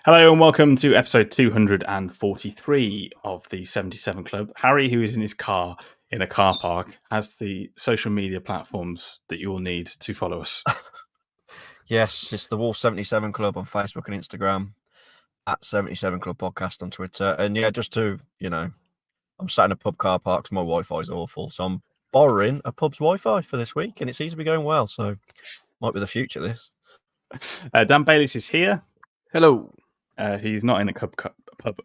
Hello and welcome to episode 243 of the 77 Club. Harry, who is in his car in a car park, has the social media platforms that you will need to follow us. Yes, it's the Wolf 77 Club on Facebook and Instagram, at 77 Club Podcast on Twitter. And yeah, just to, I'm sat in a pub car park because my Wi-Fi is awful. So I'm borrowing a pub's Wi-Fi for this week and it seems to be going well. So might be the future, this. Dan Bayliss is here. Hello. He's not in a pub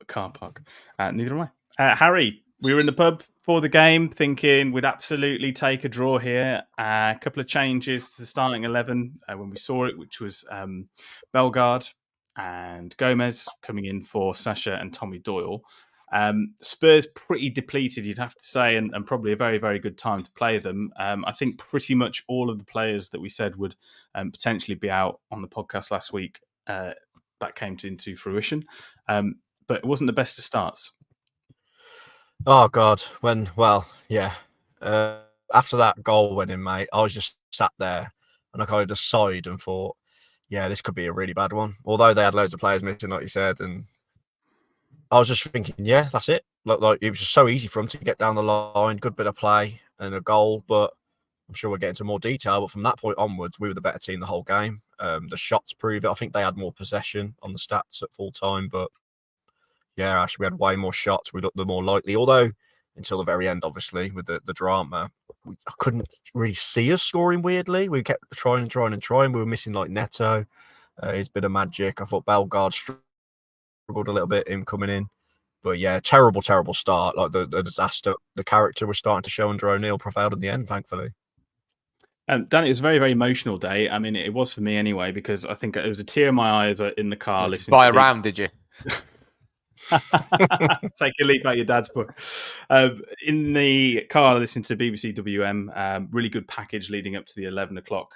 car park. Neither am I. Harry, we were in the pub for the game thinking we'd absolutely take a draw here. A couple of changes to the starting 11 when we saw it, which was Bellegarde and Gomez coming in for Sasha and Tommy Doyle. Spurs pretty depleted, you'd have to say, and probably a very, very good time to play them. I think pretty much all of the players that we said would potentially be out on the podcast last week that came into fruition. But it wasn't the best of starts. Oh, God. After that goal went in, mate, I was just sat there and I kind of just sighed and thought, yeah, this could be a really bad one. Although they had loads of players missing, like you said, and I was just thinking, yeah, that's it. Like it was just so easy for them to get down the line, good bit of play and a goal. But I'm sure we'll get into more detail. But from that point onwards, we were the better team the whole game. The shots prove it. I think they had more possession on the stats at full time. But yeah, actually, we had way more shots. We looked the more likely. Although until the very end, obviously, with the drama, I couldn't really see us scoring weirdly. We kept trying. We were missing like Neto, his bit of magic. I thought Bellegarde struggled a little bit in coming in. But yeah, terrible start. Like the disaster, the character was starting to show under O'Neill prevailed in the end, thankfully. Dan, it was a very, very emotional day. I mean, it was for me anyway, because I think it was a tear in my eyes in the car listening buy a round, did you? Take a leaf out of your dad's book. In the car, listening to BBC WM, really good package leading up to the 11 o'clock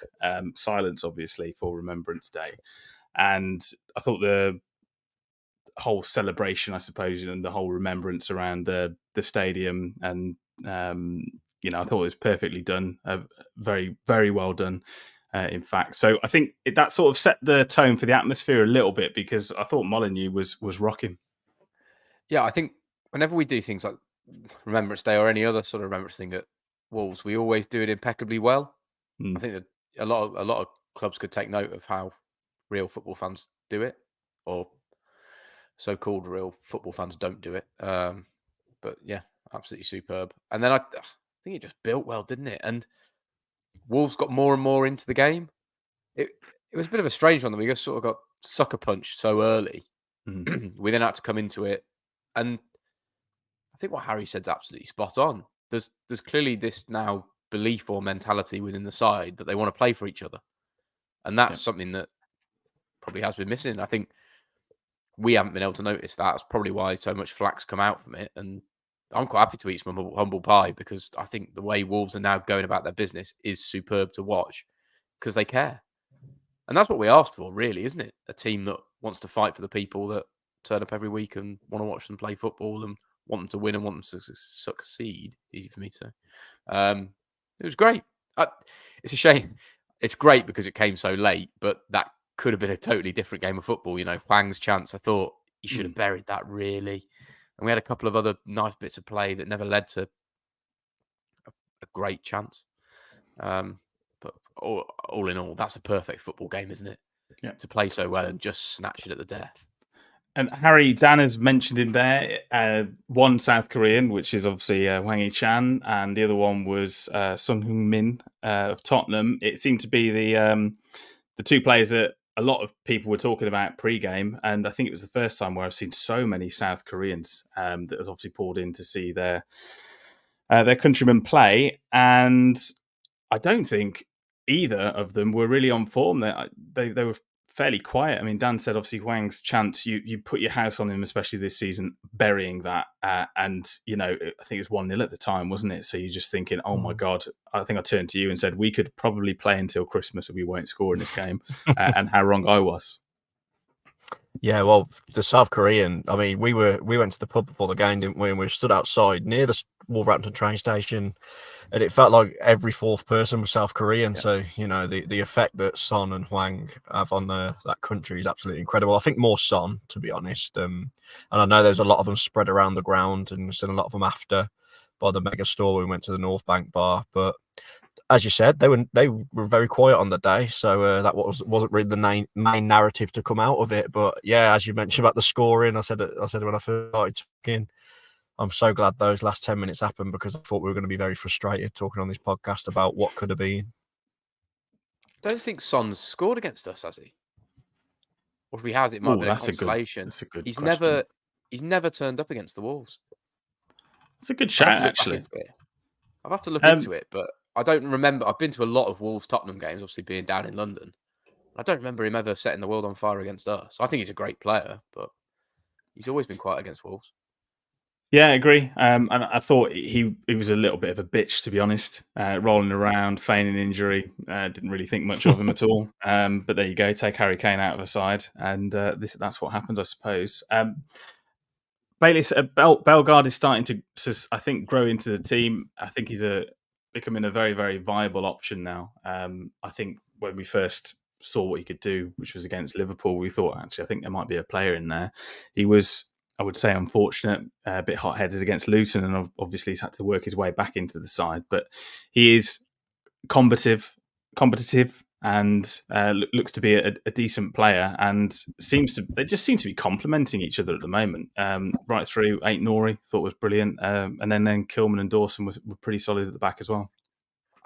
silence, obviously, for Remembrance Day. And I thought the whole celebration, I suppose, and the whole remembrance around the stadium and I thought it was perfectly done, very, very well done, in fact. So I think that sort of set the tone for the atmosphere a little bit, because I thought Molineux was rocking. Yeah, I think whenever we do things like Remembrance Day or any other sort of remembrance thing at Wolves, we always do it impeccably well. I think that a lot of clubs could take note of how real football fans do it, or so-called real football fans don't do it. But yeah, absolutely superb. And then I think it just built well, didn't it? And Wolves got more and more into the game. It was a bit of a strange one that we just sort of got sucker punched so early. We then had to come into it. And I think what Harry said's absolutely spot on. There's clearly this now belief or mentality within the side that they want to play for each other. And that's something that probably has been missing. I think we haven't been able to notice that. That's probably why so much flack's come out from it. And I'm quite happy to eat some humble pie, because I think the way Wolves are now going about their business is superb to watch, because they care. And that's what we asked for, really, isn't it? A team that wants to fight for the people that turn up every week and want to watch them play football and want them to win and want them to succeed. Easy for me to say. It was great. It's a shame. It's great because it came so late, but that could have been a totally different game of football. Hwang's chance, I thought he should have buried that, really. And we had a couple of other nice bits of play that never led to a great chance. But all in all, that's a perfect football game, isn't it? Yeah. To play so well and just snatch it at the death. And Harry, Dan has mentioned in there one South Korean, which is obviously Hwang Hee-chan, and the other one was Son Heung-min of Tottenham. It seemed to be the two players that a lot of people were talking about pre-game, and I think it was the first time where I've seen so many South Koreans that was obviously poured in to see their countrymen play. And I don't think either of them were really on form. They were fairly quiet. I mean, Dan said obviously Hwang's chance, you put your house on him, especially this season, burying that. And, I think it was 1-0 at the time, wasn't it? So you're just thinking, oh my God, I think I turned to you and said, we could probably play until Christmas and we won't score in this game. And how wrong I was. Yeah, well, the South Korean. I mean, we went to the pub before the game, didn't we? And we stood outside near the Wolverhampton train station, and it felt like every fourth person was South Korean. Yeah. So the effect that Son and Hwang have on that country is absolutely incredible. I think more Son, to be honest. And I know there's a lot of them spread around the ground, and seen a lot of them after by the mega store. We went to the North Bank bar, but as you said, they were very quiet on the day, so that wasn't really the main narrative to come out of it. But yeah, as you mentioned about the scoring, I said when I first started talking, I'm so glad those last 10 minutes happened, because I thought we were going to be very frustrated talking on this podcast about what could have been. Don't think Son's scored against us, has he? Or if he has, it might have been a consolation. That's a good question. He's never turned up against the Wolves. It's a good shout, actually. I'll have to look into it, but I don't remember. I've been to a lot of Wolves Tottenham games, obviously being down in London. I don't remember him ever setting the world on fire against us. I think he's a great player, but he's always been quiet against Wolves. Yeah, I agree. And I thought he was a little bit of a bitch, to be honest, rolling around, feigning injury. Didn't really think much of him at all. But there you go. Take Harry Kane out of the side, and that's what happens, I suppose. Bayliss, Bellegarde is starting to, I think, grow into the team. I think he's becoming a very, very viable option now. I think when we first saw what he could do, which was against Liverpool, we thought, actually, I think there might be a player in there. He was, I would say, unfortunate, a bit hot-headed against Luton, and obviously he's had to work his way back into the side. But he is competitive, and looks to be a decent player, and they just seem to be complementing each other at the moment. Right through, Ait-Nouri thought was brilliant, and then Kilman and Dawson were pretty solid at the back as well.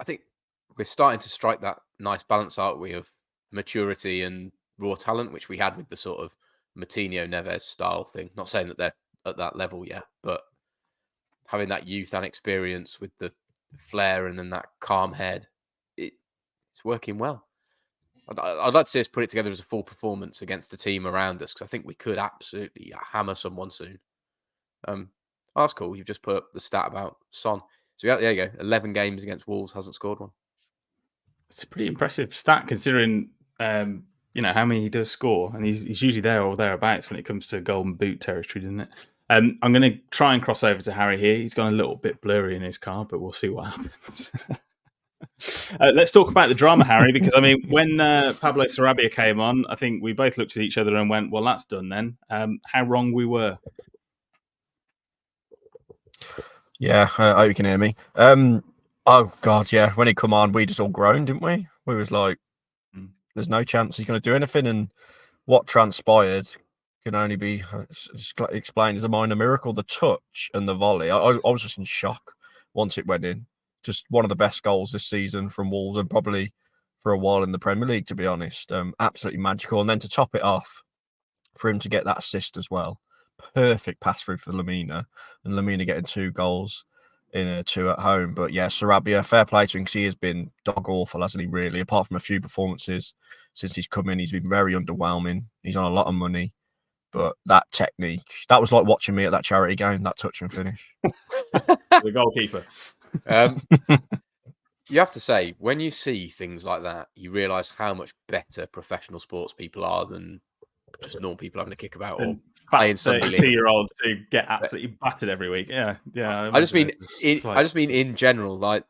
I think we're starting to strike that nice balance, aren't we, of maturity and raw talent, which we had with the sort of Moutinho Neves style thing. Not saying that they're at that level yet, but having that youth and experience with the flair and then that calm head, it's working well. I'd like to see us put it together as a full performance against the team around us, because I think we could absolutely hammer someone soon. That's cool. You've just put up the stat about Son. So there you go. 11 games against Wolves, hasn't scored one. It's a pretty impressive stat, considering how many he does score, and he's usually there or thereabouts when it comes to Golden Boot territory, doesn't it? I'm going to try and cross over to Harry here. He's gone a little bit blurry in his car, but we'll see what happens. Let's talk about the drama, Harry, because I mean, when Pablo Sarabia came on, I think we both looked at each other and went, "Well, that's done then." How wrong we were. Yeah, I hope you can hear me. Oh God, yeah. When he come on, we just all groaned, didn't we? We was like, "There's no chance he's going to do anything." And what transpired can only be explained as a minor miracle. The touch and the volley. I was just in shock once it went in. Just one of the best goals this season from Wolves, and probably for a while in the Premier League, to be honest. Absolutely magical. And then to top it off, for him to get that assist as well. Perfect pass through for Lamina, and Lamina getting 2 goals in 2 at home. But yeah, Sarabia, fair play to him, because he has been dog awful, hasn't he, really? Apart from a few performances since he's come in, he's been very underwhelming. He's on a lot of money. But that technique, that was like watching me at that charity game, that touch and finish. The goalkeeper. You have to say, when you see things like that, you realise how much better professional sports people are than just normal people having a kick about or playing Sunday league. 32-year-olds who get absolutely battered every week. Yeah. I just mean in general, like,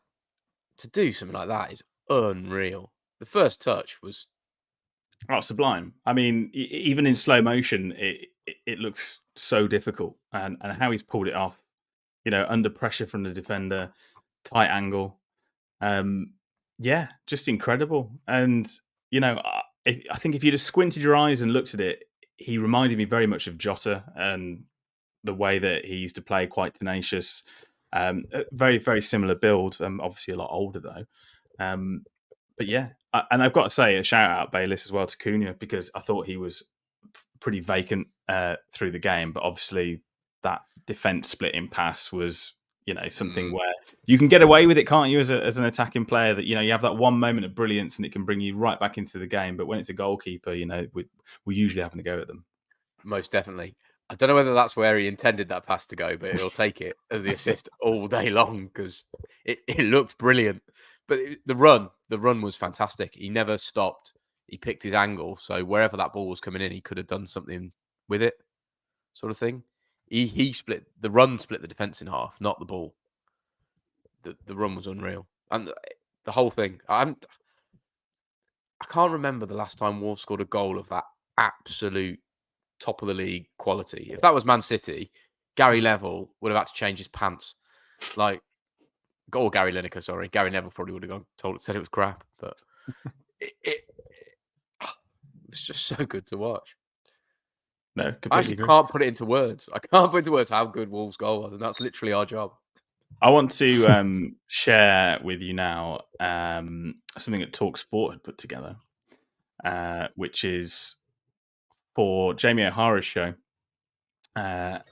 to do something like that is unreal. The first touch was sublime. I mean, even in slow motion, it looks so difficult, and how he's pulled it off, under pressure from the defender, tight angle, just incredible. And I think if you just squinted your eyes and looked at it, he reminded me very much of Jota, and the way that he used to play, quite tenacious, very, very similar build. Obviously a lot older though. But yeah, and I've got to say a shout out, Bayliss, as well to Cunha, because I thought he was pretty vacant through the game. But obviously that defence splitting pass was, something where you can get away with it, can't you, as an attacking player, that, you have that one moment of brilliance and it can bring you right back into the game. But when it's a goalkeeper, we're usually having to go at them. Most definitely. I don't know whether that's where he intended that pass to go, but he'll take it as the assist all day long, because it looked brilliant. But the run was fantastic. He never stopped. He picked his angle. So wherever that ball was coming in, he could have done something with it, sort of thing. He split the defense in half, not the ball. The run was unreal, and the whole thing. I can't remember the last time Wolves scored a goal of that absolute top of the league quality. If that was Man City, Gary Neville would have had to change his pants. Like, or Gary Lineker, sorry. Gary Neville probably would have said it was crap, but it was just so good to watch. No, completely I actually agree. can't put it into words. I can't put into words how good Wolves' goal was, and that's literally our job. I want to share with you now something that Talk Sport had put together, which is for Jamie O'Hara's show. Can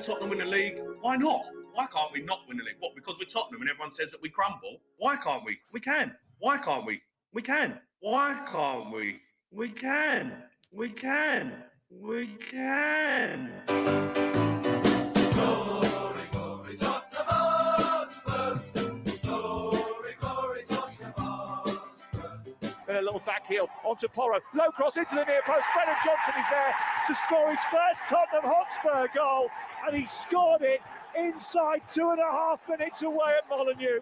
Tottenham win the league? Why not? Why can't we not win the league? What, because we're Tottenham and everyone says that we crumble? Why can't we? We can. Why can't we? We can. Why can't we? We can. We can. We can. Glory, glory, Tottenham Hotspur. Glory, glory, Tottenham Hotspur. A little back heel onto Porro. Low cross into the near post. Brennan Johnson is there to score his first Tottenham Hotspur goal, and he scored it inside 2.5 minutes away at Molineux.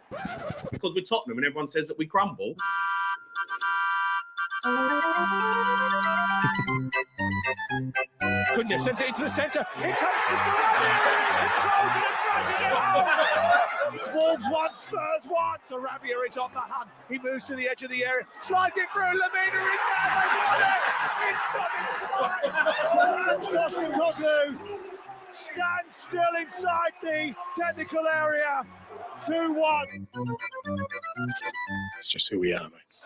Because we're Tottenham and everyone says that we crumble. Cunha sends it into the centre. Here comes to Sarabia. It's Wolves 1, Spurs 1. Sarabia is on the hunt. He moves to the edge of the area. Slides it through. Lamina is there. They won it. It's stopping. And Postecoglou stands still inside the technical area. 2-1. It's just who we are, mate.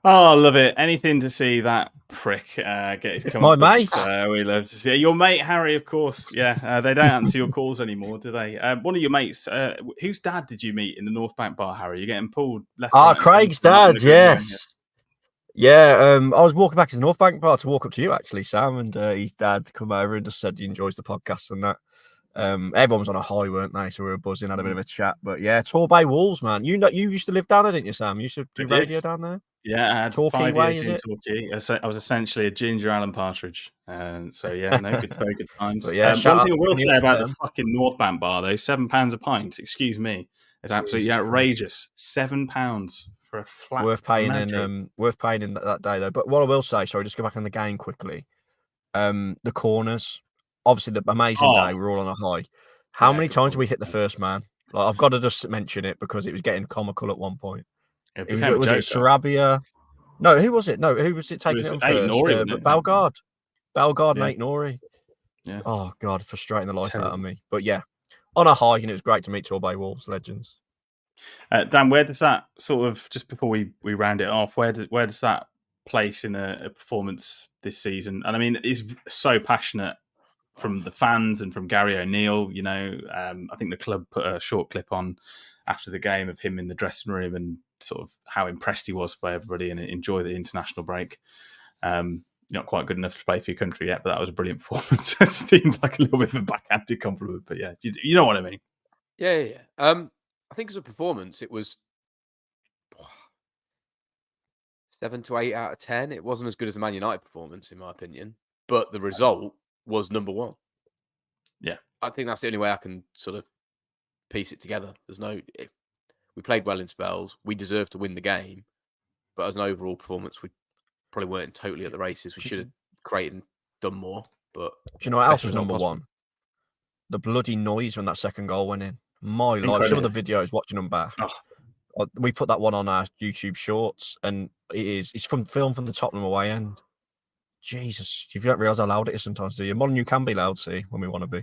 Oh, I love it. Anything to see that prick get his My mate. We love to see it. Your mate, Harry, of course. Yeah, they don't answer your calls anymore, do they? One of your mates, whose dad did you meet in the North Bank bar, Harry? You're getting pulled left. Ah, Craig's dad, yes. Yeah, I was walking back to the North Bank bar to walk up to you, actually, Sam, and his dad come over and just said he enjoys the podcast and that. Everyone was on a high, weren't they? So we were buzzing, had a bit of a chat. But yeah, Torbay Wolves, man. You used to live down there, didn't you, Sam? You used to do radio down there? Yeah, I had Torquay 5 way, years in Torquay. I was essentially a ginger Alan Partridge. So yeah, no, very good times. But yeah, one thing I will say about the fucking North Bank bar, though, £7 a pint, excuse me, is absolutely outrageous. £7 for a flat. Worth paying in that day, though. But what I will say, sorry, just go back on the game quickly. The corners, obviously the amazing day, we're all on a high. How many times did we hit the first man? Like, I've got to just mention it because it was getting comical at one point. Was it Sarabia? No, who was it? No, who was it taking it on first? Nori, Bellegarde. Bellegarde, yeah. Nate Nori. Yeah. Oh, God, frustrating the life out of me. But yeah, on a high, and it was great to meet Torbay Wolves legends. Dan, where does that sort of, just before we round it off, where does that place in a performance this season? And I mean, it's so passionate from the fans and from Gary O'Neill. You know, I think the club put a short clip on after the game of him in the dressing room and sort of how impressed he was by everybody and enjoy the international break. Not quite good enough to play for your country yet, but that was a brilliant performance. It seemed like a little bit of a backhanded compliment, but yeah, you know what I mean. Yeah. I think as a performance, it was 7 to 8 out of 10. It wasn't as good as the Man United performance, in my opinion, but the result was number one. Yeah, I think that's the only way I can sort of piece it together. We played well in spells. We deserved to win the game, but as an overall performance, we probably weren't totally at the races. We should have created and done more. But do you know what else was number one? The bloody noise when that second goal went in. My life. Some of the videos watching them back. We put that one on our YouTube shorts, and it's filmed from the Tottenham away end. Jesus, you don't realise how loud it is sometimes, do you? Molineux can be loud, see, when we want to be.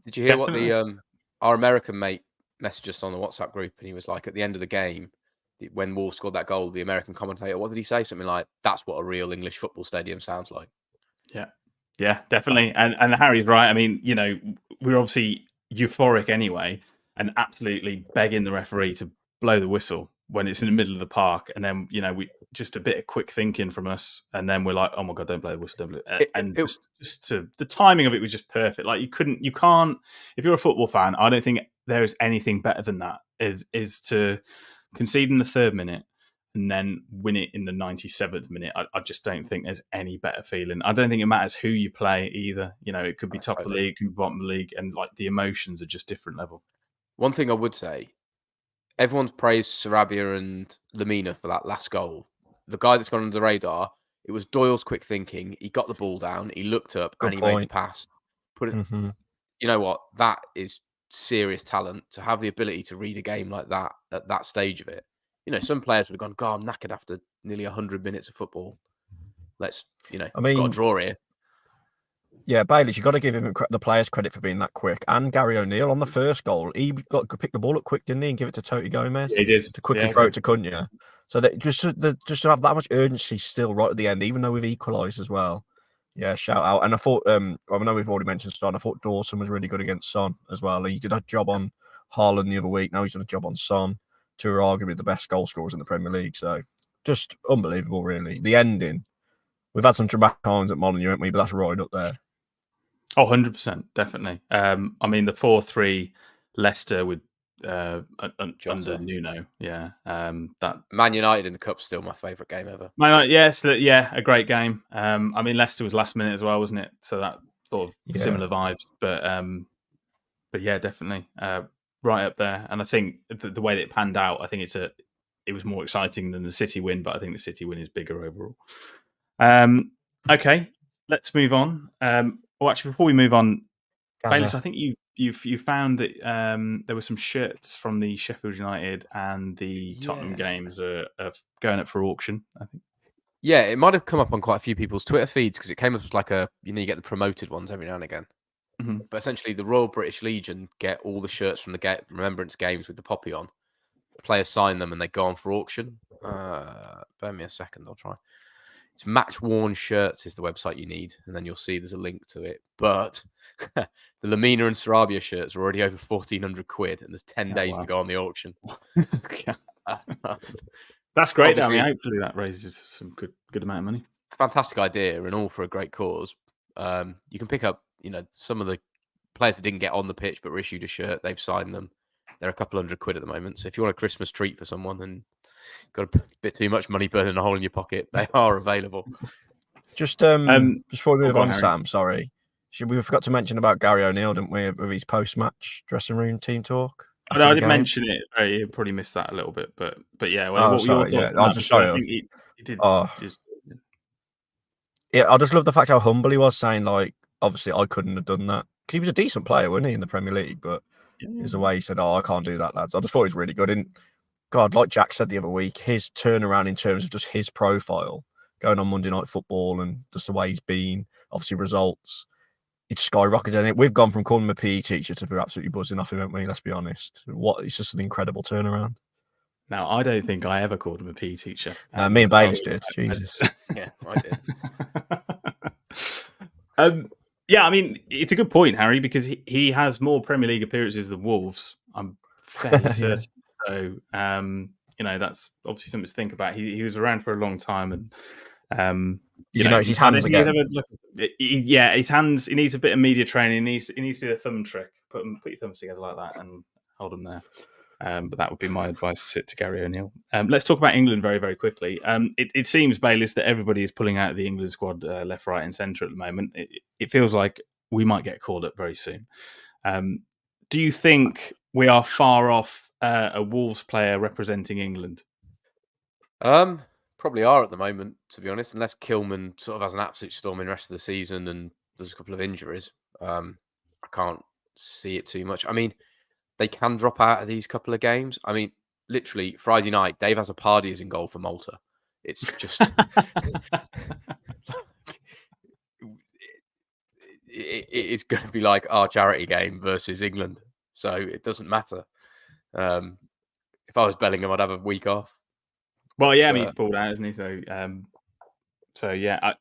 Did you hear what our American mate messaged us on the WhatsApp group? And he was like, at the end of the game, when Wolves scored that goal, the American commentator, what did he say? Something like, that's what a real English football stadium sounds like. Yeah, definitely. And Harry's right. I mean, you know, we're obviously euphoric anyway and absolutely begging the referee to blow the whistle when it's in the middle of the park. And then, you know, we just a bit of quick thinking from us. And then we're like, oh my God, don't blow the whistle. Don't blow. The timing of it was just perfect. Like you can't, if you're a football fan, I don't think there is anything better than that is to concede in the third minute and then win it in the 97th minute, I just don't think there's any better feeling. I don't think it matters who you play either. You know, it could be top of the league, it could be bottom of the league, and like the emotions are just different level. One thing I would say, everyone's praised Sarabia and Lamina for that last goal. The guy that's gone under the radar, it was Doyle's quick thinking. He got the ball down, he looked up, and he made the pass. Put it. You know what? That is serious talent to have the ability to read a game like that at that stage of it. You know, some players would have gone, God, I'm knackered after nearly 100 minutes of football. Let's, got a draw here. Yeah, Bailey, you've got to give him the players credit for being that quick. And Gary O'Neill on the first goal, he got to pick the ball up quick, didn't he, and give it to Toti Gomez? Yeah, he did. To quickly throw it to Cunha. So that just to have that much urgency still right at the end, even though we've equalised as well. Yeah, shout out. And I thought, I know we've already mentioned Son. I thought Dawson was really good against Son as well. He did a job on Haaland the other week. Now he's done a job on Son. Two are arguably the best goal scorers in the Premier League. So just unbelievable, really. The ending. We've had some dramatic times at Molineux, haven't we? But that's right up there. Oh, 100%, definitely. I mean, the 4-3 Leicester with under Nuno, that Man United in the Cup's still my favourite game ever. Yes, a great game. I mean, Leicester was last minute as well, wasn't it? So that sort of similar vibes, but yeah, definitely right up there. And I think the way that it panned out, I think it was more exciting than the City win, but I think the City win is bigger overall. Okay, let's move on. Well, actually, before we move on, Bayless, I think you found that there were some shirts from the Sheffield United and the Tottenham games are going up for auction, I think. Yeah, it might have come up on quite a few people's Twitter feeds because it came up as like you get the promoted ones every now and again. Mm-hmm. But essentially, the Royal British Legion get all the shirts from the Remembrance games with the poppy on. The players sign them and they go on for auction. Bear me a second, I'll try. It's Match Worn Shirts is the website you need, and then you'll see there's a link to it. But the Lamina and Sarabia shirts are already over 1,400 quid, and there's 10 days to go on the auction. That's great. I mean, hopefully that raises some good amount of money. Fantastic idea, and all for a great cause. You can pick up, some of the players that didn't get on the pitch but were issued a shirt. They've signed them. They're a couple $100 at the moment. So if you want a Christmas treat for someone and got a bit too much money burning a hole in your pocket, they are available. Just before we move on, Sam, sorry. We forgot to mention about Gary O'Neill, didn't we, with his post-match dressing room team talk? I did mention it. You probably missed that a little bit, but yeah. Well, what were your thoughts? I just sorry. I think he did. Yeah, I just love the fact how humble he was, saying like, obviously I couldn't have done that because he was a decent player, wasn't he, in the Premier League? But there's a way he said, "Oh, I can't do that, lads." I just thought he was really good. And God, like Jack said the other week, his turnaround in terms of just his profile going on Monday Night Football and just the way he's been, obviously results. It's skyrocketed. And we've gone from calling him a PE teacher to be absolutely buzzing off him, haven't we? Let's be honest. It's just an incredible turnaround. Now, I don't think I ever called him a PE teacher. Me and Bayless did. Jesus. Yeah, I did. Yeah, I mean, it's a good point, Harry, because he has more Premier League appearances than Wolves. I'm fairly certain. So, that's obviously something to think about. He was around for a long time, and you notice his hands again. His hands. He needs a bit of media training. He needs to do a thumb trick. Put your thumbs together like that and hold them there. But that would be my advice to Gary O'Neill. Let's talk about England very, very quickly. It seems, Bayless, that everybody is pulling out of the England squad left, right, and centre at the moment. It feels like we might get called up very soon. Do you think we are far off a Wolves player representing England? Probably are at the moment, to be honest, unless Kilman sort of has an absolute storming rest of the season and there's a couple of injuries. I can't see it too much. I mean, they can drop out of these couple of games. I mean, literally, Friday night, Dave has a party in goal for Malta. It's just... it's going to be like our charity game versus England. So it doesn't matter. If I was Bellingham, I'd have a week off. Well, yeah, I mean, he's pulled out, isn't he? So yeah,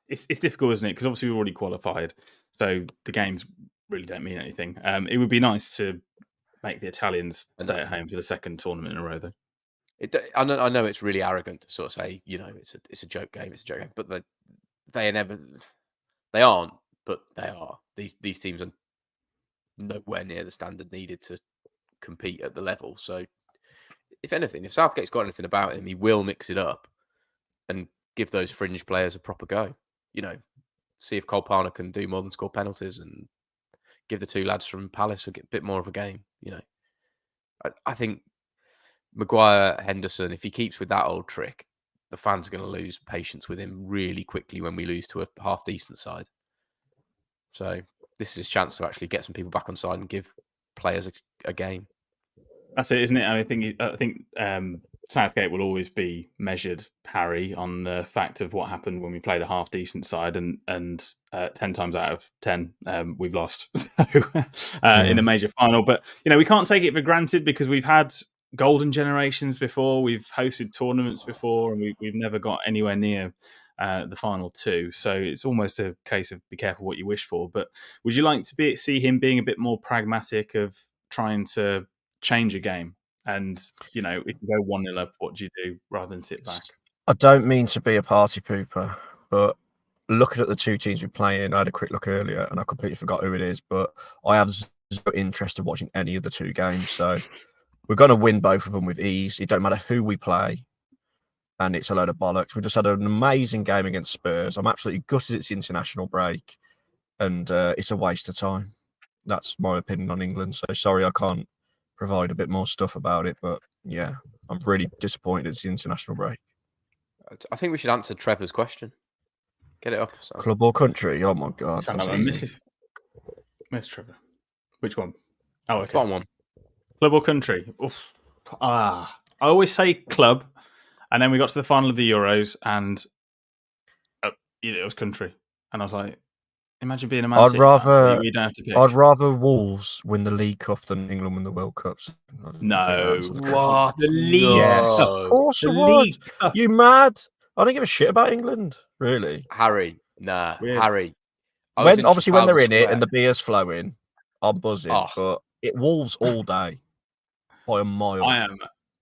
it's difficult, isn't it? Because obviously we've already qualified. So the games really don't mean anything. It would be nice to make the Italians stay at home for the second tournament in a row, though. I know it's really arrogant to sort of say, it's a joke game, but they aren't, but they are. These teams are nowhere near the standard needed to compete at the level. So if anything, if Southgate's got anything about him, he will mix it up and give those fringe players a proper go. See if Cole Palmer can do more than score penalties and give the two lads from Palace a bit more of a game. I think Maguire, Henderson, if he keeps with that old trick, the fans are going to lose patience with him really quickly when we lose to a half-decent side. So this is his chance to actually get some people back on side and give players a game. That's it, isn't it? I think Southgate will always be measured, Harry, on the fact of what happened when we played a half-decent side, and 10 times out of 10 we've lost in a major final. But we can't take it for granted because we've had golden generations before, we've hosted tournaments before, and we've never got anywhere near the final two. So it's almost a case of be careful what you wish for. But would you like to see him being a bit more pragmatic of trying to change a game? And, if you go 1-0 up, what do you do rather than sit back? I don't mean to be a party pooper, but looking at the two teams we're playing, I had a quick look earlier and I completely forgot who it is, but I have zero interest in watching any of the two games. So we're going to win both of them with ease. It don't matter who we play, and it's a load of bollocks. We just had an amazing game against Spurs. I'm absolutely gutted it's the international break, and it's a waste of time. That's my opinion on England. So sorry I can't provide a bit more stuff about it, but yeah, I'm really disappointed it's the international break. I think we should answer Trevor's question. Get it up. So. Club or country? Oh my God. Miss Trevor. Which one? Oh, okay. Bottom one. Club or country? Oof. I always say club, and then we got to the final of the Euros, and it was country. And I was like, imagine being a Man City fan. You don't have to pick. I'd rather Wolves win the League Cup than England win the World Cup. No. What? The League Yes. Of course I would. You mad? I don't give a shit about England, really. Harry, nah. Weird. Harry. When they're in it and the beer's flowing, I'm buzzing. But Wolves all day by a mile.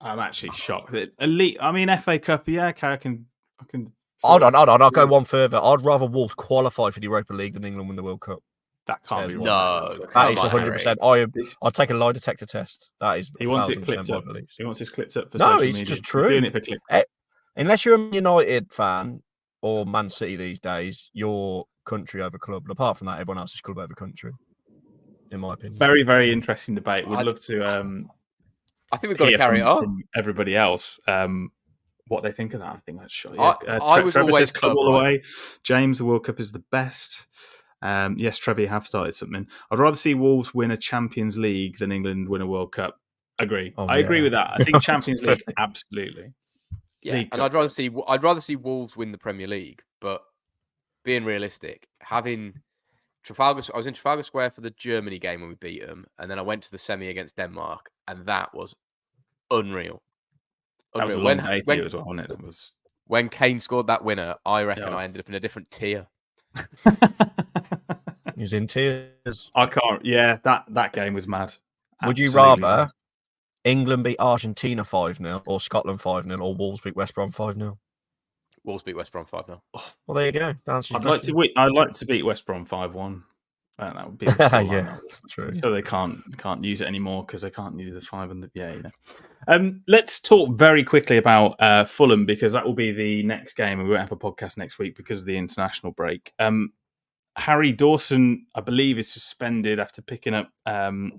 I'm actually shocked. Elite. I mean, FA Cup. Yeah, okay, I can. Hold on. I'll go one further. I'd rather Wolves qualify for the Europa League than England win the World Cup. That can't be right. No, that is 100%. I'll take a lie detector test. That is. He wants it clipped up. He wants this clipped up for social media. No, it's just true. He's doing it for clip. Unless you're a United fan or Man City these days, you're country over club. But apart from that, everyone else is club over country, in my opinion. Very, very interesting debate. Would love to. I think we've got to carry it on from everybody else. What they think of that? I think that's sure. Yeah. I was Trevor always says club all the way. James, the World Cup is the best. Yes, Trevor, you have started something. I'd rather see Wolves win a Champions League than England win a World Cup. Agree. I agree with that. I think Champions League, absolutely. Yeah, League and I'd rather see Wolves win the Premier League. But being realistic, I was in Trafalgar Square for the Germany game when we beat them, and then I went to the semi against Denmark, and that was unreal. That was a long day for you as well, wasn't it? When Kane scored that winner, I reckon I ended up in a different tier. He was in tears. I can't. Yeah, that game was mad. Would you rather England beat Argentina 5-0 or Scotland 5-0 or Wolves beat West Brom 5-0? Wolves beat West Brom 5-0. Well, there you go. I'd like to beat West Brom 5-1. That would be the scoreline. Yeah, true. So they can't use it anymore because they can't use the 5 and the Let's talk very quickly about Fulham because that will be the next game, and we won't have a podcast next week because of the international break. Harry Dawson, I believe, is suspended after picking up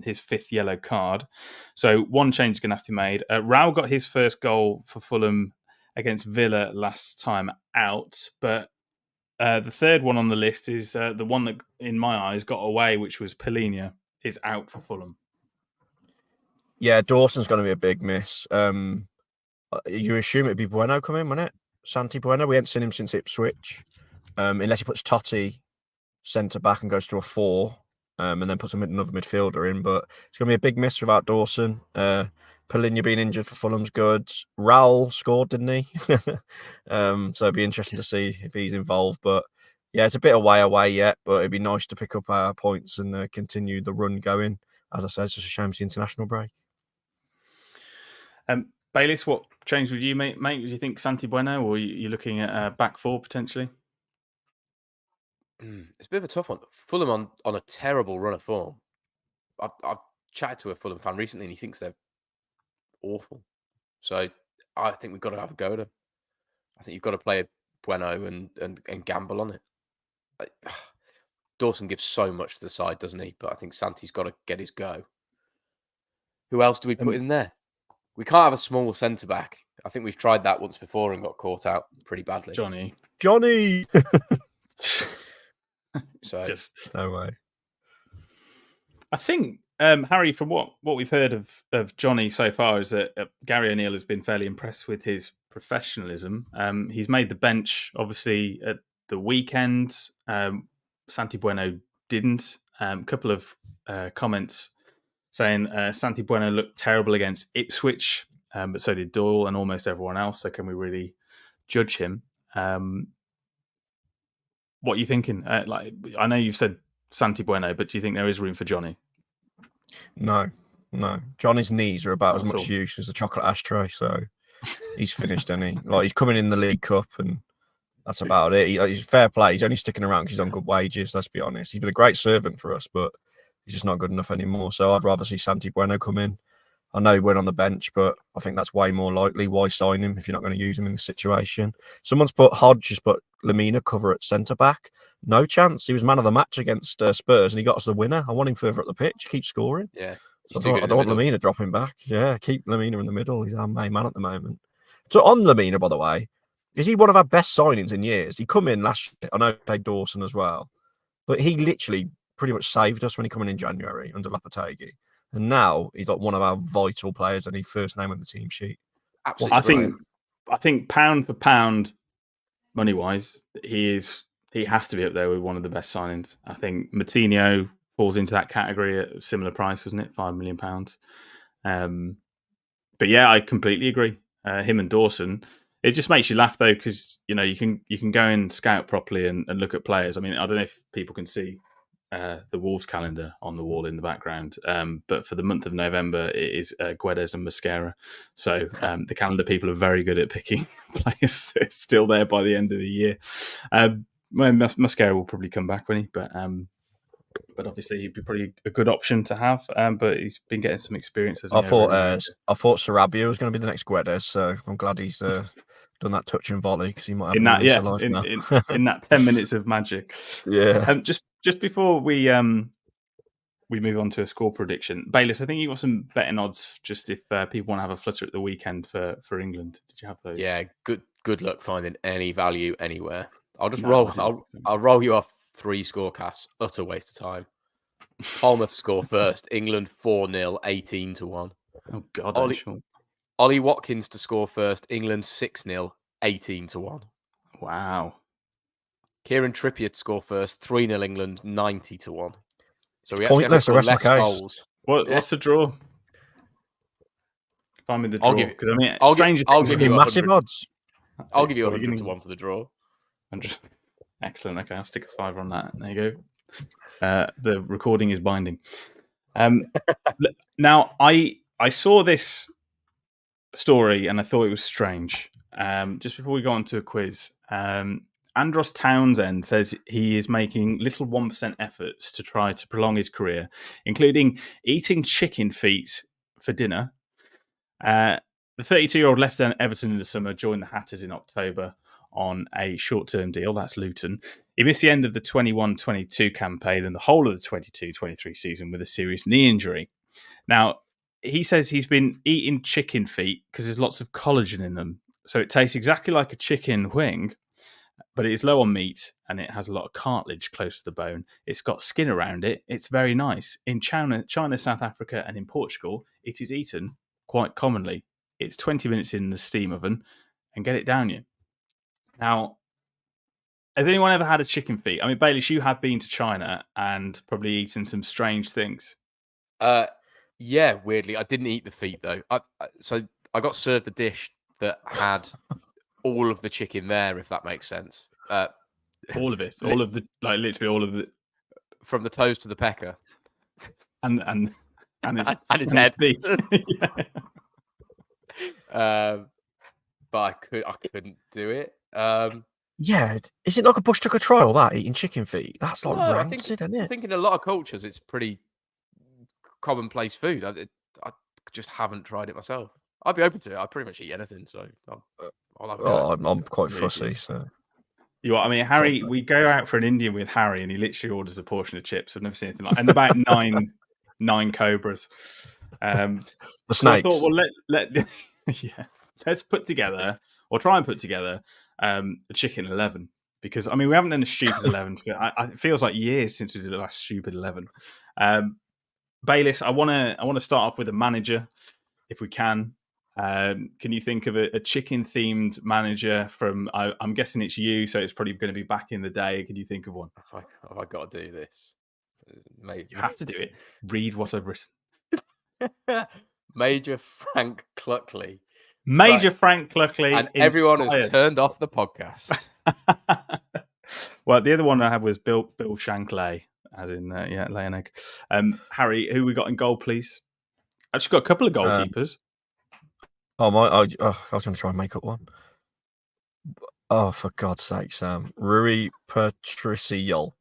his 5th yellow card. So one change is going to have to be made. Raul got his first goal for Fulham against Villa last time out, but the third one on the list is the one that, in my eyes, got away, which was Polina, is out for Fulham. Yeah, Dawson's going to be a big miss. You assume it'd be Bueno coming, wouldn't it? Santi Bueno. We haven't seen him since Ipswich, unless he puts Totti centre back and goes to a 4, and then puts another midfielder in. But it's going to be a big miss without Dawson. Polina being injured for Fulham's good. Raul scored, didn't he? So it'd be interesting to see if he's involved. But yeah, it's a bit away yet, but it'd be nice to pick up our points and continue the run going. As I said, it's just a shame it's the international break. Bayliss, what changed with you, mate? Do you think Santi Bueno, or are you looking at back 4 potentially? It's a bit of a tough one. Fulham on a terrible run of form. I've chatted to a Fulham fan recently, and he thinks they're awful. So I think we've got to have a go at him. I think you've got to play Bueno and gamble on it. Dawson gives so much to the side, doesn't he? But I think Santi's got to get his go. Who else do we put in there? We can't have a small centre back. I think we've tried that once before and got caught out pretty badly. Johnny. So Just no way. I think, Harry, from what we've heard of Johnny so far, is that Gary O'Neill has been fairly impressed with his professionalism. He's made the bench, obviously, at the weekend. Santi Bueno didn't. A couple of comments saying Santi Bueno looked terrible against Ipswich, but so did Doyle and almost everyone else. So can we really judge him? What are you thinking? I know you've said Santi Bueno, but do you think there is room for Johnny? No. Johnny's knees are about Not as at much all. use as a chocolate ashtray, so he's finished, isn't he? Like, he's coming in the League Cup, and that's about it. He's fair play. He's only sticking around because he's on good wages, let's be honest. He's been a great servant for us, but he's just not good enough anymore. So I'd rather see Santi Bueno come in. I know he went on the bench, but I think that's way more likely. Why sign him if you're not going to use him in this situation? Someone's put Hodge has put Lamina cover at centre-back. No chance. He was man of the match against Spurs, and he got us the winner. I want him further up the pitch. Keep scoring. yeah. So I don't want Lamina dropping back. Yeah, keep Lamina in the middle. He's our main man at the moment. So on Lamina, by the way, is he one of our best signings in years? He come in last year. I know he played Dawson as well, but he literally pretty much saved us when he came in January under Lopetegui. And now he's like one of our vital players and he's first name on the team sheet. Absolutely. I think pound for pound, money wise, he has to be up there with one of the best signings. I think Moutinho falls into that category at a similar price, wasn't it? £5 million. But yeah, I completely agree. Him and Dawson. It just makes you laugh though, because you can go and scout properly and look at players. I mean, I don't know if people can see the Wolves calendar on the wall in the background, but for the month of November, it is Guedes and Mascara. So the calendar people are very good at picking players that are still there by the end of the year. Mascara will probably come back, won't he? But obviously he'd be pretty a good option to have. But he's been getting some experience. I thought Sarabia was going to be the next Guedes, so I'm glad he's done that touch and volley because he might have in that 10 minutes of magic. Yeah. Just before we move on to a score prediction, Bayliss, I think you got some betting odds. Just if people want to have a flutter at the weekend for England, did you have those? Yeah, good luck finding any value anywhere. I'll just I'll roll you off 3 scorecasts. Utter waste of time. Palmer score first. England 4-0, 18-1. Oh God, Ollie Watkins to score first. England 6-0, 18-1. Wow. Kieran Trippier to score first. 3-0 England, 90-1. So we pointless. actually have to score less goals. What's the draw? Find me the draw, because I mean, I'll give you massive odds. I'll give you 100-1 for the draw. Excellent. Okay, I'll stick a 5 on that. There you go. The recording is binding. Now, I saw this story and I thought it was strange. Just before we go on to a quiz, Andros Townsend says he is making little 1% efforts to try to prolong his career, including eating chicken feet for dinner. The 32-year-old left Everton in the summer, joined the Hatters in October on a short-term deal. That's Luton. He missed the end of the 21-22 campaign and the whole of the 22-23 season with a serious knee injury. Now, he says he's been eating chicken feet because there's lots of collagen in them. So it tastes exactly like a chicken wing, but it is low on meat and it has a lot of cartilage close to the bone. It's got skin around it. It's very nice. In China, South Africa, and in Portugal, it is eaten quite commonly. It's 20 minutes in the steam oven and get it down you. Now, has anyone ever had a chicken feet? I mean, Baelish, you have been to China and probably eaten some strange things. Yeah, weirdly. I didn't eat the feet, though. So I got served a dish that had all of the chicken there, if that makes sense. All of it? All of the, like, literally all of it? From the toes to the pecker. And its head. Feet. But I couldn't do it. Yeah, is it like a bush tucker trial, that, eating chicken feet? That's like rancid, isn't it? I think in a lot of cultures, it's pretty commonplace food. I just haven't tried it myself. I'd be open to it. I'd pretty much eat anything, so I'll have a go. Oh, I'm quite Me fussy, too. so You know, I mean, Harry, Something. we go out for an Indian with Harry, and he literally orders a portion of chips. I've never seen anything like, and about nine cobras. the So I snakes. thought, well, let's put together or try and put together a chicken 11, because I mean we haven't done a stupid 11 for it feels like years since we did the last stupid 11. Bayliss, I want to start off with a manager if we can. Can you think of a chicken themed manager from? I'm guessing it's you, so it's probably going to be back in the day. Can you think of one? Have I got to do this? Mate, You have to do it. Read what I've written. Major Frank Cluckley. Major Frank Cluckley. And everyone has inspired. turned off the podcast. Well, the other one I had was Bill Shankly, as in lay an egg. Harry, who we got in goal, please? I've just got a couple of goalkeepers. I was going to try and make up one. Oh, for God's sake, Sam. Rui Patriciok.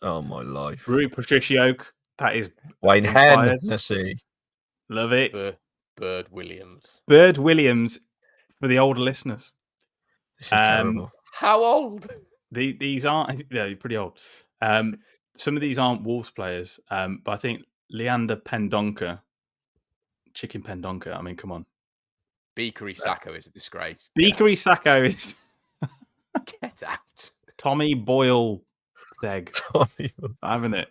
Oh, my life. Rui Patriciok. That is Wayne inspired. Hennessy. Love it. Bird Williams. Bird Williams for the older listeners. This is terrible. How old? These aren't. Yeah, pretty old. Some of these aren't Wolves players, but I think Leander Pendonka, Chicken Pendonka. I mean, come on. Beakery Sacco is a disgrace. Beakery Sacco is. Get out. Tommy Boyle egg. Having it.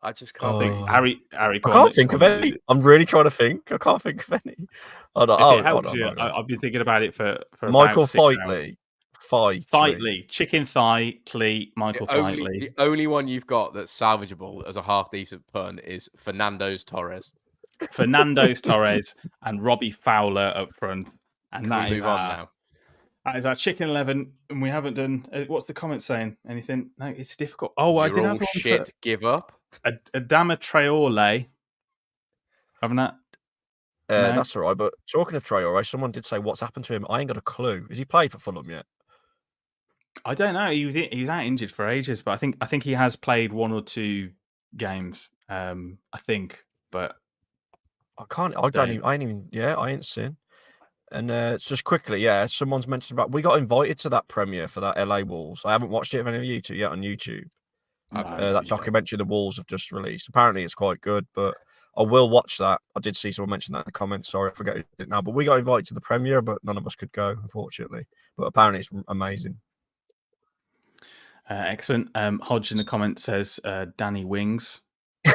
I just can't think. think. Harry, I can't think of any. I'm really trying to think. I can't think of any. If it helps you, I've been thinking about it for Michael about 6 hours. Fightly. Chicken Thigh, Clee, Michael Thightly. The only one you've got that's salvageable as a half decent pun is Fernando's Torres. Fernando's Torres and Robbie Fowler up front. And that is now. That is our chicken 11, and we haven't done. What's the comment saying? Anything? No, it's difficult. Oh, You're I did all have one shit. for Give up. Adama Traore. Haven't that? No? That's all right. But talking of Traore, someone did say, "What's happened to him?" I ain't got a clue. Has he played for Fulham yet? I don't know. He was out injured for ages, but I think he has played 1 or 2 games. I think, but I can't. I ain't seen. And just quickly, someone's mentioned about we got invited to that premiere for that LA Wolves. I haven't watched it of any of you two yet on YouTube. That documentary the Wolves have just released. Apparently, it's quite good, but I will watch that. I did see someone mention that in the comments. Sorry, I forget it now. But we got invited to the premiere, but none of us could go, unfortunately. But apparently, it's amazing. Excellent. Hodge in the comments says Danny Wings.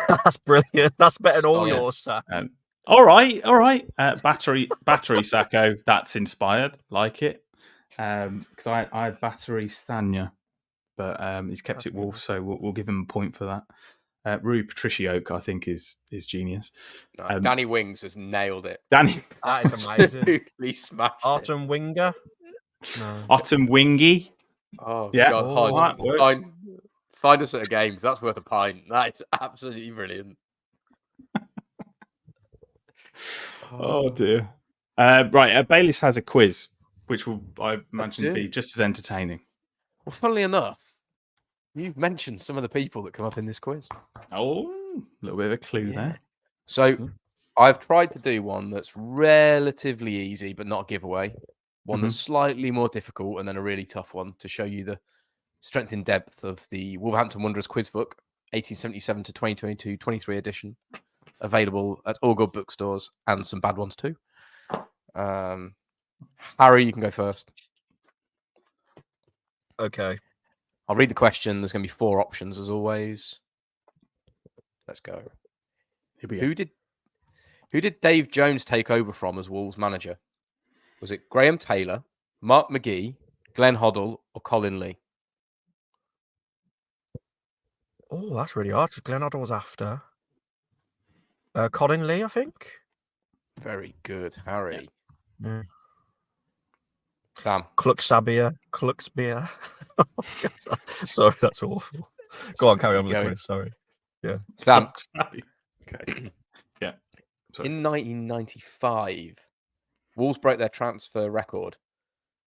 That's brilliant. That's better than all yours, Sam. All right. Battery Sacco. That's inspired. Like it. Because I had Battery Sanya, but he's kept it Wolf, so we'll give him a point for that. Rui Patriciok, I think, is genius. No, Danny Wings has nailed it. That is amazing. Absolutely smashed Artem Winger. No. Artem Wingy. Oh yeah. God, find us at a game because that's worth a pint. That is absolutely brilliant. Oh dear. Right, Bayliss has a quiz, which will, I imagine, be just as entertaining. Well, funnily enough, you've mentioned some of the people that come up in this quiz. Oh, a little bit of a clue there. So Excellent. I've tried to do one that's relatively easy, but not a giveaway. One that's slightly more difficult, and then a really tough one to show you the strength in depth of the Wolverhampton Wanderers quiz book, 1877 to 2022, 23 edition, available at all good bookstores and some bad ones too. Harry, you can go first. Okay. I'll read the question. There's going to be 4 options as always. Let's go. Who did Dave Jones take over from as Wolves manager? Was it Graham Taylor, Mark McGee, Glenn Hoddle, or Colin Lee? Oh, that's really hard. Glenn Hoddle was after. Colin Lee, I think. Very good, Harry. Yeah. Sam. Kluxbeer. Sorry, that's awful. Go on, carry on with the quiz. Sorry. Yeah. Sam. Okay. Yeah. Sorry. In 1995, Wolves broke their transfer record,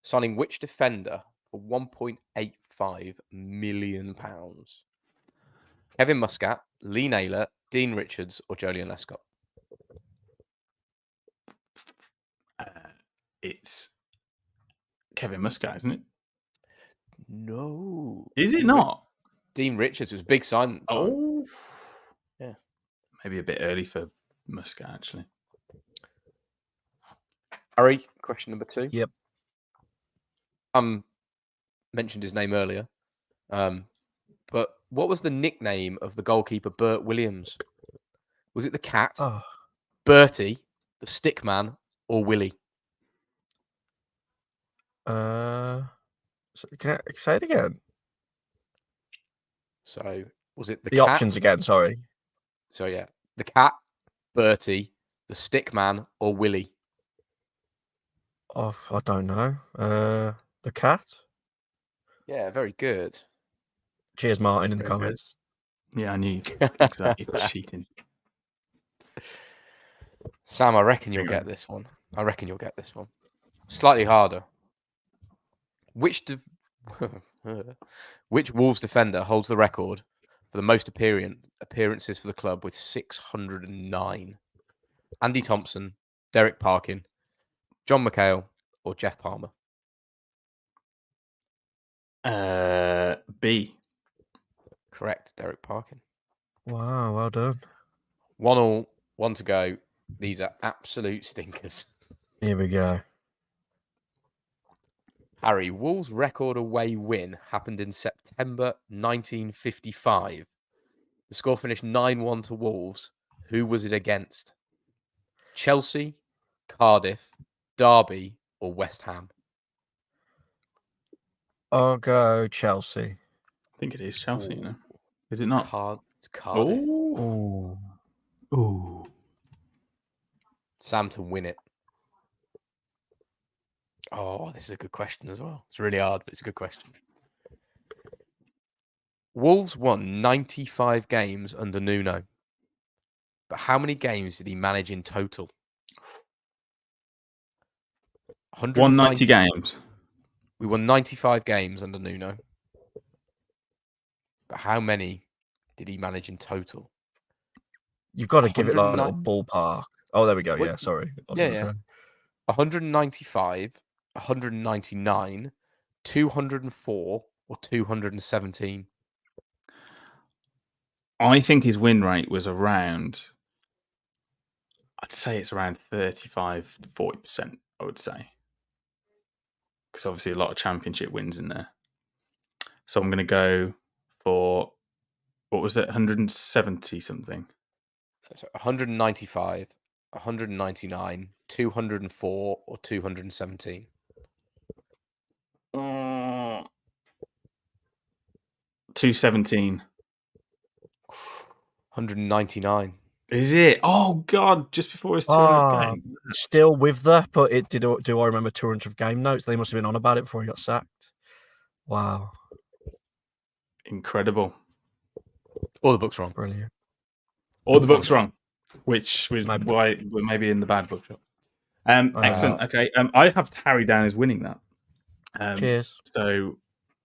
signing which defender for £1.85 million? Kevin Muscat, Lee Naylor, Dean Richards, or Jolyon Lescott? it's Kevin Muscat, isn't it? No. Is it not? Dean Richards was a big sign at the time. Oh, Yeah. Maybe a bit early for Muscat, actually. Harry, question number 2. Yep. Mentioned his name earlier. But what was the nickname of the goalkeeper Bert Williams? Was it the Cat, Oh, Bertie, the Stickman, or Willie? can I say it again? So was it the The Cat? options again. Sorry. So yeah, the Cat, Bertie, the Stickman, or Willie? Oh, I don't know. The Cat. Yeah, very good. Cheers, Martin, in the Very good. comments. Yeah, I knew exactly. Cheating. Sam, I reckon you'll Hang on. get this one. Slightly harder. Which Wolves defender holds the record for the most appearances for the club with 609? Andy Thompson, Derek Parkin, John McHale, or Jeff Palmer? B. Correct, Derek Parkin. Wow, well done. 1-1, 1 to go. These are absolute stinkers. Here we go. Harry, Wolves' record away win happened in September 1955. The score finished 9-1 to Wolves. Who was it against? Chelsea, Cardiff, Derby, or West Ham? I'll go Chelsea. I think it is Chelsea, you know. Is it It's not? It's Cardiff. Oh. Ooh. Sam to win it. Oh, this is a good question as well. It's really hard, but it's a good question. Wolves won 95 games under Nuno. But how many games did he manage in total? 190 games. We won 95 games under Nuno. But how many did he manage in total? You've got to give it like a little 109? ballpark. Oh, there we go. What- Yeah, sorry. I was Yeah, gonna yeah. say. 195, 199, 204, or 217? I think his win rate was around, I'd say it's around 35 to 40%, I would say. Because obviously a lot of championship wins in there. So I'm going to go for, what was it, 170 something? So 195, 199, 204, or 217? 217. 199. Is it? Oh, God, just before his 200th game. Still with that, but it do I remember 200 game notes? They must have been on about it before he got sacked. Wow. Incredible. All the books wrong. Brilliant. All the books wrong, which was Maybe. why we're maybe in the bad bookshop. Excellent. Okay. I have Harry down as winning that. Cheers. So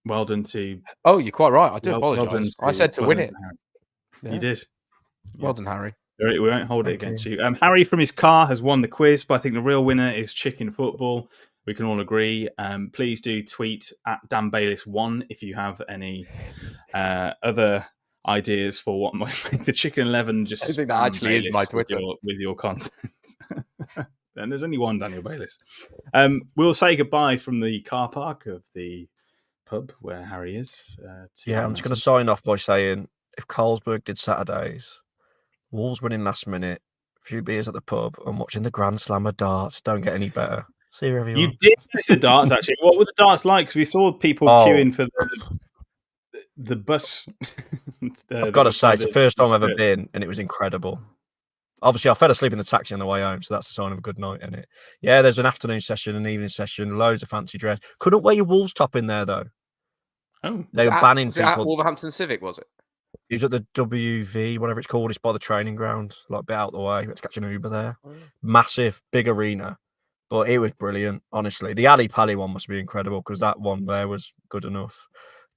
well done to. Oh, you're quite right. I do well done apologise. I said to well win done it. Harry. Yeah. You did. Well done, Harry. We won't hold it Thank against you. Harry from his car has won the quiz, but I think the real winner is Chicken Football. We can all agree. Please do tweet at Dan Bayliss1 if you have any other ideas for what might make the Chicken 11 just. I think that actually is my Twitter. with your content. And there's only one Daniel Bayliss. We'll say goodbye from the car park of the pub where Harry is. I'm just going to sign off by saying if Carlsberg did Saturdays, Wolves winning last minute, a few beers at the pub, and watching the Grand Slam of darts, don't get any better. See you, everyone. You did miss the darts, actually. What were the darts like? Because we saw people queuing for the bus. I've got to say, it's the first time I've ever been, and it was incredible. Obviously, I fell asleep in the taxi on the way home, so that's a sign of a good night, isn't it? Yeah, there's an afternoon session, an evening session, loads of fancy dress. Couldn't wear your Wolves top in there, though. Oh. They were banning Was it at people. Wolverhampton Civic, was it? It was at the WV, whatever it's called. It's by the training ground, like a bit out the way. Let's catch an Uber there. Massive, big arena. But it was brilliant, honestly. The Ali Pali one must be incredible because that one there was good enough.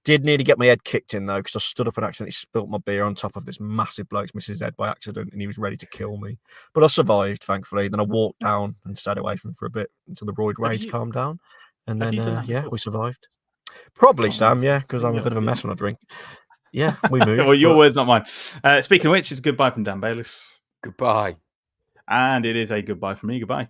Did nearly get my head kicked in, though, because I stood up and accidentally spilt my beer on top of this massive bloke's missus' head by accident, and he was ready to kill me. But I survived, thankfully. Then I walked down and stayed away from him for a bit until the roid rage calmed down. And then, we survived. Probably, Sam, because I'm a bit of a mess when I drink. Yeah, we moved. Well, your words, not mine. Speaking of which, it's a goodbye from Dan Bayliss. Goodbye. And it is a goodbye from me. Goodbye.